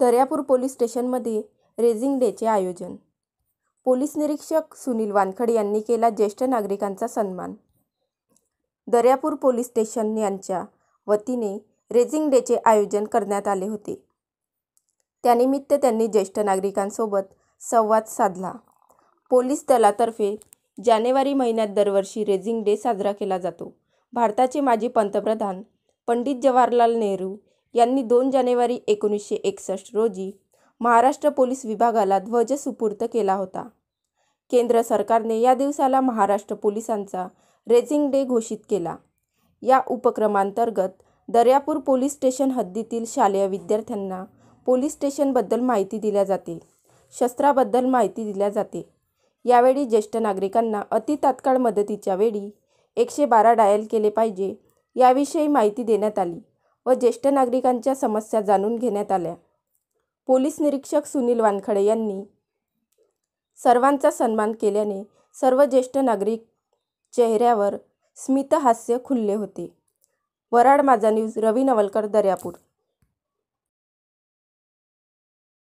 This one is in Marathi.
दर्यापूर पोलीस स्टेशनमध्ये रेझिंग डेचे आयोजन. पोलीस निरीक्षक सुनील वानखडे यांनी केला ज्येष्ठ नागरिकांचा सन्मान. दर्यापूर पोलीस स्टेशन यांच्या वतीने रेझिंग डेचे आयोजन करण्यात आले होते. त्यानिमित्त त्यांनी ज्येष्ठ नागरिकांसोबत संवाद साधला. पोलीस दलातर्फे जानेवारी महिन्यात दरवर्षी रेझिंग डे साजरा केला जातो. भारताचे माजी पंतप्रधान पंडित जवाहरलाल नेहरू यांनी 2 जानेवारी 1961 रोजी महाराष्ट्र पोलीस विभागाला ध्वज सुपूर्द केला होता. केंद्र सरकारने या दिवसाला महाराष्ट्र पोलिसांचा रेझिंग डे घोषित केला. या उपक्रमांतर्गत दर्यापूर पोलीस स्टेशन हद्दीतील शालेय विद्यार्थ्यांना पोलीस स्टेशनबद्दल माहिती दिल्या जाते, शस्त्राबद्दल माहिती दिल्या जाते. यावेळी ज्येष्ठ नागरिकांना अतितात्काळ मदतीच्या वेळी 112 डायल केले पाहिजे याविषयी माहिती देण्यात आली व ज्येष्ठ नागरिकांच्या समस्या जाणून घेण्यात आल्या. पोलीस निरीक्षक सुनील वानखडे यांनी सर्वांचा सन्मान केल्याने सर्व ज्येष्ठ नागरिक चेहऱ्यावर स्मितहास्य खुलले होते. वऱ्हाड माझा न्यूज, रवी नवलकर, दर्यापूर.